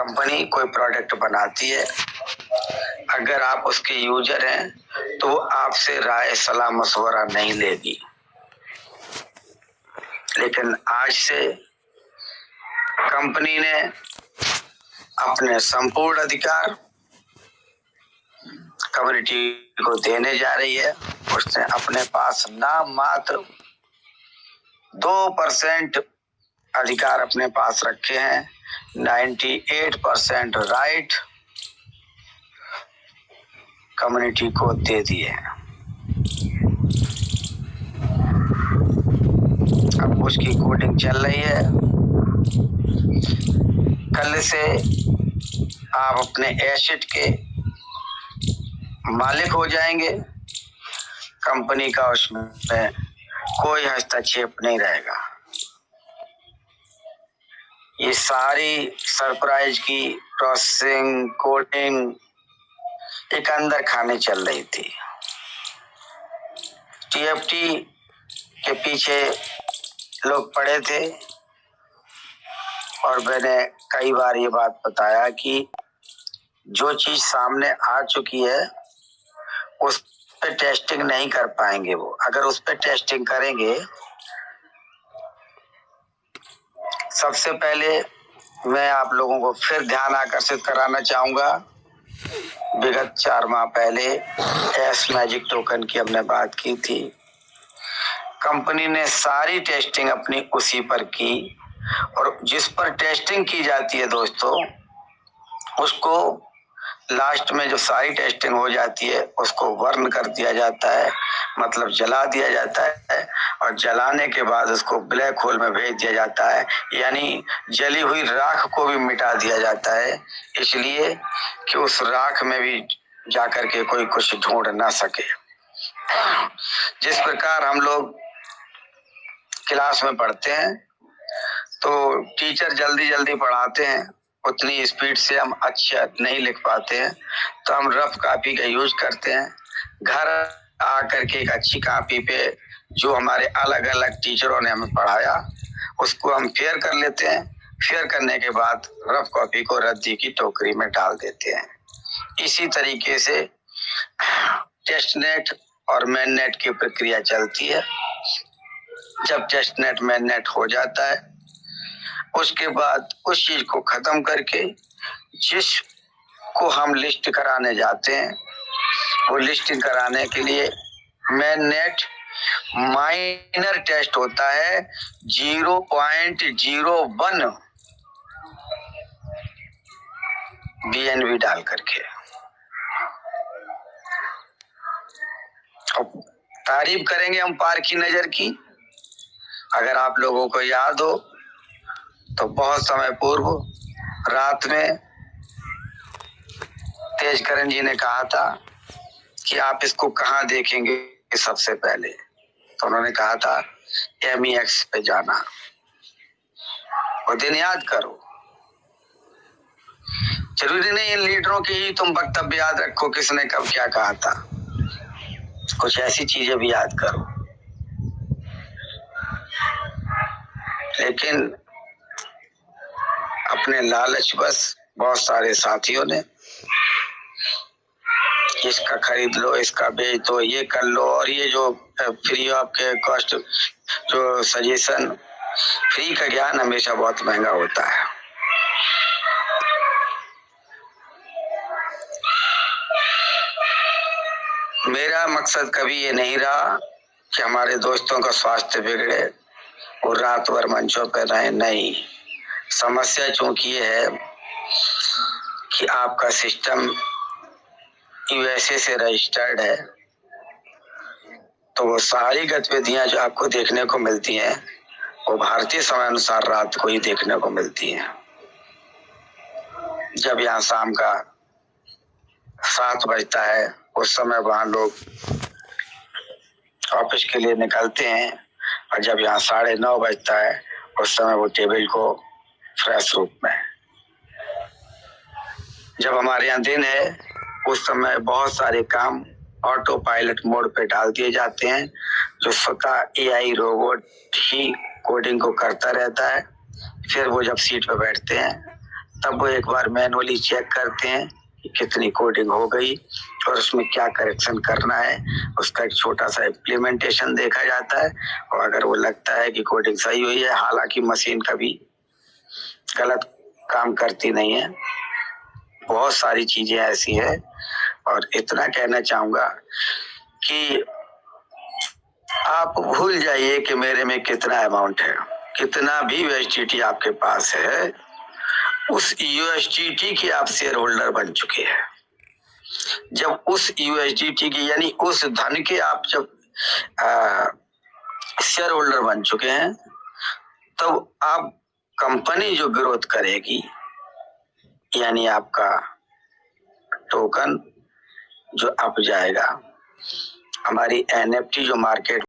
Company कोई product बनाती है, अगर आप उसके यूजर हैं तो वो आपसे राय सलाह मशवरा नहीं लेगी। लेकिन आज से कंपनी ने अपने संपूर्ण अधिकार कम्युनिटी को देने जा रही है। उसने अपने पास नाम मात्र 2% अधिकार अपने पास रखे हैं। 98% राइट कम्युनिटी को दे दिए हैं। अब उसकी कोडिंग चल रही है। कल से आप अपने एसेट के मालिक हो जाएंगे। कंपनी का उसमें कोई हस्तक्षेप नहीं रहेगा। ये सारी सरप्राइज की प्रोसेसिंग कोडिंग एक अंदर खाने चल रही थी। टीएफटी के पीछे लोग पड़े थे और मैंने कई बार ये बात बताया कि जो चीज सामने आ चुकी है उस पे टेस्टिंग नहीं कर पाएंगे वो। अगर उस पे टेस्टिंग करेंगे, सबसे पहले मैं आप लोगों को फिर ध्यान आकर्षित कराना चाहूंगा। विगत 4 माह पहले एस मैजिक टोकन की हमने बात की थी। कंपनी ने सारी टेस्टिंग अपनी उसी पर की और जिस पर टेस्टिंग की जाती है दोस्तों, उसको लास्ट में जो सारी टेस्टिंग हो जाती है उसको बर्न कर दिया जाता है, मतलब जला दिया जाता है और जलाने के बाद उसको ब्लैक होल में भेज दिया जाता है, यानी जली हुई राख को भी मिटा दिया जाता है, इसलिए कि उस राख में भी जाकर के कोई कुछ ढूंढ ना सके। जिस प्रकार हम लोग क्लास में पढ़ते हैं तो टीचर जल्दी जल्दी पढ़ाते हैं, उतनी स्पीड से हम अच्छा नहीं लिख पाते हैं, तो हम रफ कॉपी का यूज करते हैं। घर आकर के एक अच्छी कॉपी पे जो हमारे अलग अलग टीचरों ने हमें पढ़ाया उसको हम फेयर कर लेते हैं। फेयर करने के बाद रफ कॉपी को रद्दी की टोकरी में डाल देते हैं। इसी तरीके से टेस्ट नेट और मेन नेट की प्रक्रिया चलती है। जब टेस्ट नेट मेन नेट हो जाता है उसके बाद उस चीज को खत्म करके जिसको हम लिस्ट कराने जाते हैं वो लिस्टिंग कराने के लिए मेन नेट माइनर टेस्ट होता है 0.01 BNB डाल करके। अब तारीफ करेंगे हम पार की नजर की। अगर आप लोगों को याद हो तो बहुत समय पूर्व रात में तेजकरण जी ने कहा था कि आप इसको कहाँ देखेंगे सबसे पहले, तो उन्होंने कहा था MEX पे जाना। वो दिन याद करो। जरूरी नहीं इन लीडरों के ही तुम वक्तव्य याद रखो किसने कब क्या कहा था, कुछ ऐसी चीजें भी याद करो। लेकिन अपने लालच बस बहुत सारे साथियों ने इसका खरीद लो, इसका बेच दो, ये कर लो, और ये जो फ्री ऑफ के कॉस्ट जो सजेशन, फ्री का ज्ञान हमेशा बहुत महंगा होता है। मेरा मकसद कभी ये नहीं रहा कि हमारे दोस्तों का स्वास्थ्य बिगड़े और रात भर मंचों पर रहे, नहीं। समस्या चूंकि ये है कि आपका सिस्टम USA से रजिस्टर्ड है, तो वो सारी गतिविधियां जो आपको देखने को मिलती हैं वो भारतीय समय अनुसार रात को ही देखने को मिलती हैं। जब यहाँ शाम का 7 बजता है उस समय वहां लोग ऑफिस के लिए निकलते हैं, और जब यहाँ 9:30 बजता है उस समय वो टेबल को फ्रेश रूप में। जब हमारे यहाँ दिन है उस समय बहुत सारे काम ऑटो पायलट मोड पे डाल दिए जाते हैं, जो स्वतः AI रोबोट ही कोडिंग को करता रहता है। फिर वो जब सीट पे बैठते हैं तब वो एक बार मैनुअली चेक करते हैं कि कितनी कोडिंग हो गई और उसमें क्या करेक्शन करना है। उसका एक छोटा सा इम्प्लीमेंटेशन देखा जाता है और अगर वो लगता है कि कोडिंग सही हुई है, हालांकि मशीन कभी गलत काम करती नहीं है, बहुत सारी चीजें ऐसी है। और इतना कहना चाहूंगा कि आप भूल जाइए कि मेरे में कितना अमाउंट है। कितना भी यूएसडीटी आपके पास है, उस यूएसडीटी के आप शेयर होल्डर बन चुके हैं। जब उस यूएसडीटी की यानी उस धन के आप जब शेयर होल्डर बन चुके हैं, तब आप कंपनी जो ग्रोथ करेगी, यानी आपका टोकन जो अप जाएगा, हमारी एनएफटी जो मार्केट